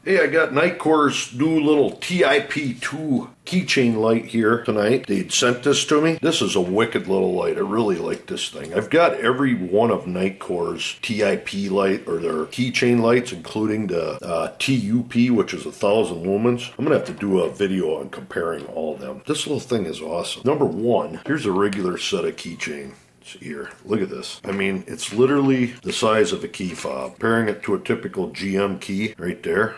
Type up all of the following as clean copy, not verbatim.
Hey, I got Nitecore's new little TIP2 keychain light here tonight. They'd sent this to me. This is a wicked little light. I really like this thing. I've got every one of Nitecore's TIP light or their keychain lights, including the TUP, which is 1,000 lumens. I'm gonna have to do a video on comparing all of them. This little thing is awesome. Number one, here's a regular set of keychain. Here, look at this. I mean, it's literally the size of a key fob. Comparing it to a typical GM key right there.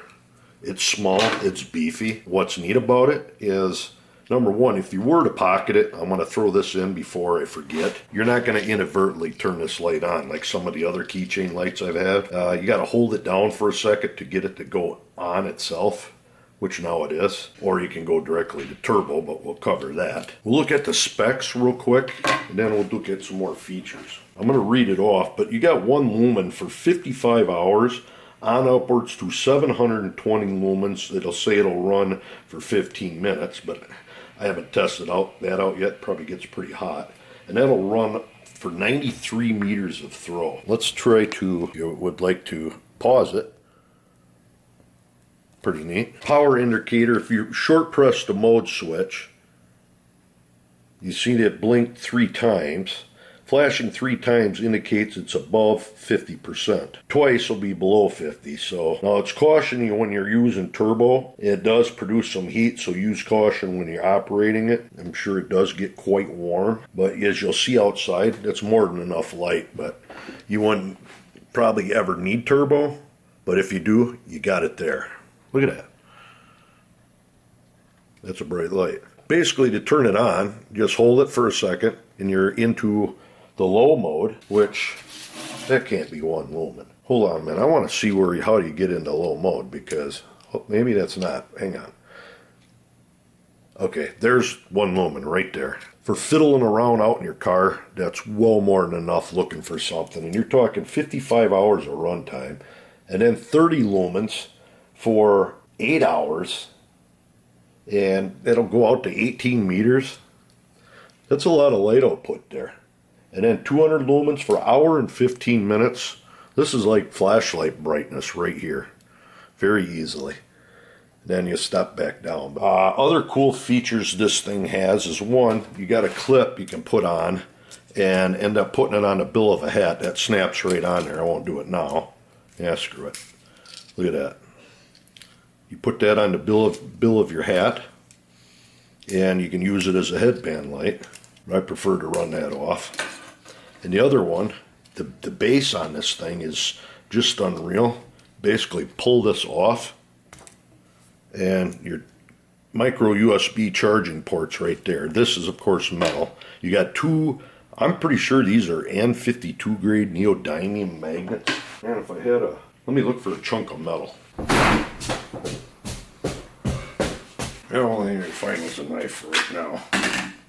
It's small, it's beefy. What's neat about it is, number one, if you were to pocket it, I'm gonna throw this in before I forget. You're not gonna inadvertently turn this light on like some of the other keychain lights I've had. You gotta hold it down for a second to get it to go on itself, which now it is, or you can go directly to turbo, but we'll cover that. We'll look at the specs real quick, and then we'll look at some more features. I'm gonna read it off, but you got 1 lumen for 55 hours, on upwards to 720 lumens. It'll say it'll run for 15 minutes, but I haven't tested that out yet. Probably gets pretty hot. And that'll run for 93 meters of throw. Let's try to, if you would like to pause it. Pretty neat. Power indicator, if you short press the mode switch, you see it blink 3 times. Flashing 3 times indicates it's above 50%. Twice will be below 50. So now it's cautioning you when you're using turbo. It does produce some heat, so use caution when you're operating it. I'm sure it does get quite warm, but as you'll see outside, that's more than enough light. But you wouldn't probably ever need turbo, but if you do, you got it there. Look at that. That's a bright light. Basically, to turn it on, just hold it for a second, and you're into the low mode, which that can't be 1 lumen. Hold on a minute. I want to see how you get into low mode, because maybe that's not. Hang on. Okay, there's 1 lumen right there. For fiddling around out in your car, that's well more than enough looking for something. And you're talking 55 hours of runtime, and then 30 lumens for 8 hours, and it'll go out to 18 meters. That's a lot of light output there. And then 200 lumens for an hour and 15 minutes. This is like flashlight brightness right here, very easily. Then you step back down. Other cool features this thing has is, one, you got a clip you can put on and end up putting it on the bill of a hat. That snaps right on there. I won't do it now. Yeah, screw it. Look at that. You put that on the bill of your hat, and you can use it as a headband light. I prefer to run that off. And the other one, the base on this thing is just unreal. Basically pull this off, and your micro USB charging ports right there. This is of course metal. You got 2, I'm pretty sure these are N52 grade neodymium magnets. Man, if I had let me look for a chunk of metal. The only thing I can find is a knife right now.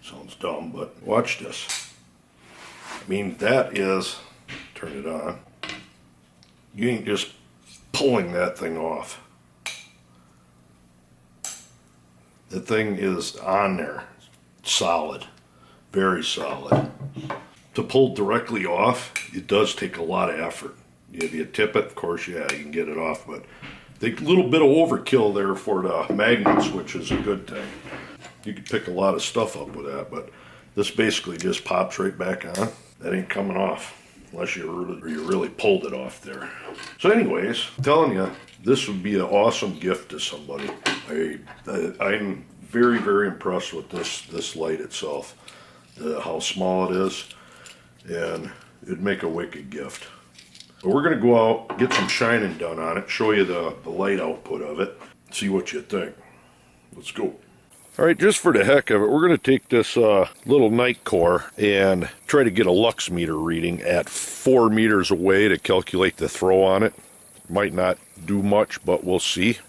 Sounds dumb, but watch this. I mean, that is, turn it on. You ain't just pulling that thing off. The thing is on there. Solid. Very solid. To pull directly off, it does take a lot of effort. If you tip it, of course, yeah, you can get it off, but a little bit of overkill there for the magnets, which is a good thing. You could pick a lot of stuff up with that, but this basically just pops right back on. That ain't coming off unless you really pulled it off there. So anyways, I'm telling you, this would be an awesome gift to somebody. I'm very, very impressed with this light itself. How small it is, and it'd make a wicked gift. But we're going to go out, get some shining done on it, show you the light output of it, see what you think. Let's go. All right, just for the heck of it, we're going to take this little Nitecore and try to get a lux meter reading at 4 meters away to calculate the throw on it. Might not do much, but we'll see.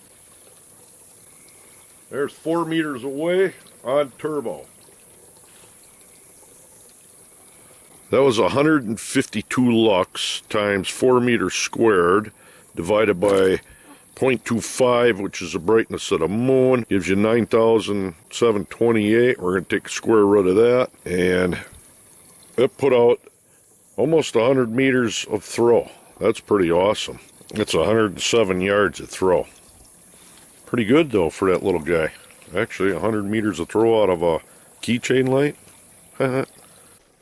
There's 4 meters away on turbo. That was 152 lux times 4 meters squared divided by 0.25, which is the brightness of the moon, gives you 9,728. We're going to take a square root of that, and it put out almost 100 meters of throw. That's pretty awesome. It's 107 yards of throw. Pretty good though for that little guy. Actually, 100 meters of throw out of a keychain light.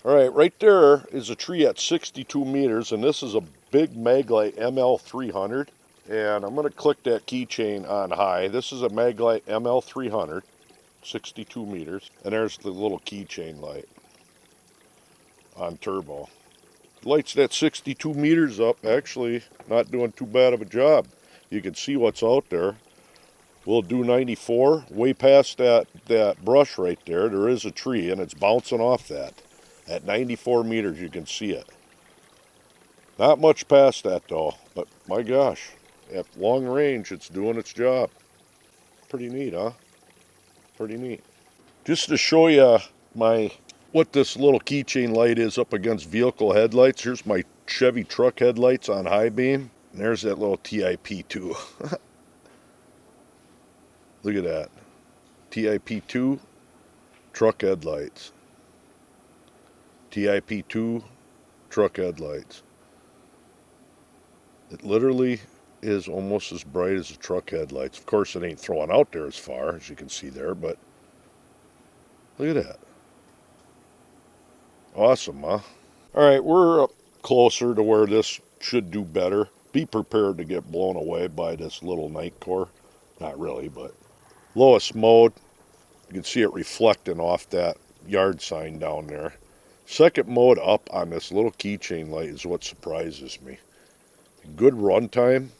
Alright, right there is a tree at 62 meters, and this is a big Maglite ML300. And I'm going to click that keychain on high. This is a Maglite ML300, 62 meters. And there's the little keychain light on turbo. Lights that 62 meters up, actually not doing too bad of a job. You can see what's out there. We'll do 94, way past that brush right there. There is a tree and it's bouncing off that. At 94 meters you can see it. Not much past that though, but my gosh, at long range it's doing its job. Pretty neat, huh? Pretty neat. Just to show you what this little keychain light is up against vehicle headlights. Here's my Chevy truck headlights on high beam. And there's that little TIP2. Look at that. TIP2 truck headlights. TIP2 truck headlights. It literally is almost as bright as the truck headlights. Of course, it ain't throwing out there as far as you can see there, but look at that. Awesome, huh? All right, we're up closer to where this should do better. Be prepared to get blown away by this little Nitecore. Not really, but lowest mode. You can see it reflecting off that yard sign down there. Second mode up on this little keychain light is what surprises me. Good run time.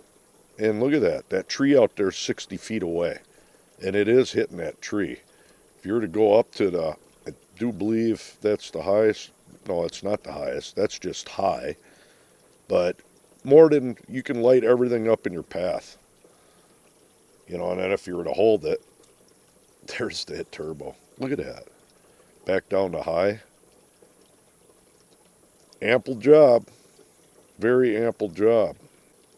And look at that. That tree out there is 60 feet away. And it is hitting that tree. If you were to go up to the, I do believe that's the highest. No, it's not the highest. That's just high. But more than, you can light everything up in your path. You know, and then if you were to hold it, there's that turbo. Look at that. Back down to high. Ample job. Very ample job.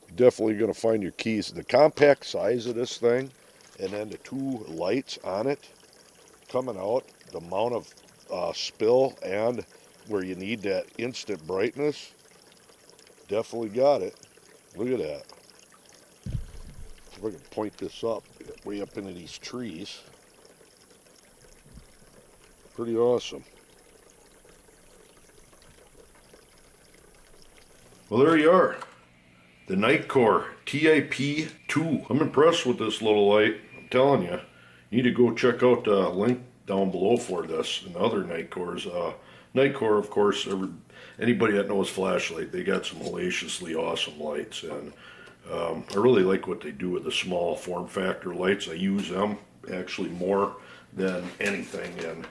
You're definitely going to find your keys. The compact size of this thing, and then the two lights on it coming out, the amount of spill and where you need that instant brightness, definitely got it. Look at that. If I can point this up, way up into these trees. Pretty awesome. Well, there you are. The Nitecore TIP2. I'm impressed with this little light. I'm telling you. You need to go check out the link down below for this and other Nitecores. Nitecore, of course, anybody that knows flashlight, they got some hellaciously awesome lights. And I really like what they do with the small form factor lights. I use them actually more than anything. And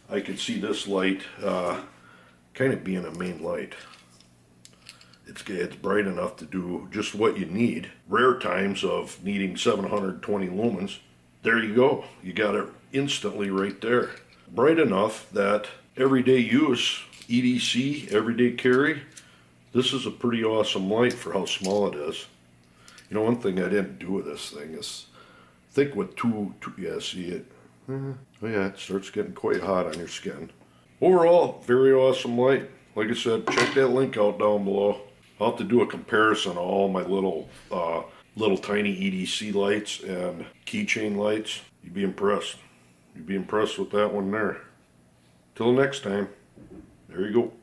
I could see this light kind of being a main light. It's bright enough to do just what you need. Rare times of needing 720 lumens. There you go. You got it instantly right there. Bright enough that everyday use, EDC, everyday carry, this is a pretty awesome light for how small it is. You know, one thing I didn't do with this thing is, think with yeah, see it. Oh yeah, it starts getting quite hot on your skin. Overall, very awesome light. Like I said, check that link out down below. I'll have to do a comparison of all my little tiny EDC lights and keychain lights. You'd be impressed. You'd be impressed with that one there. Till next time, there you go.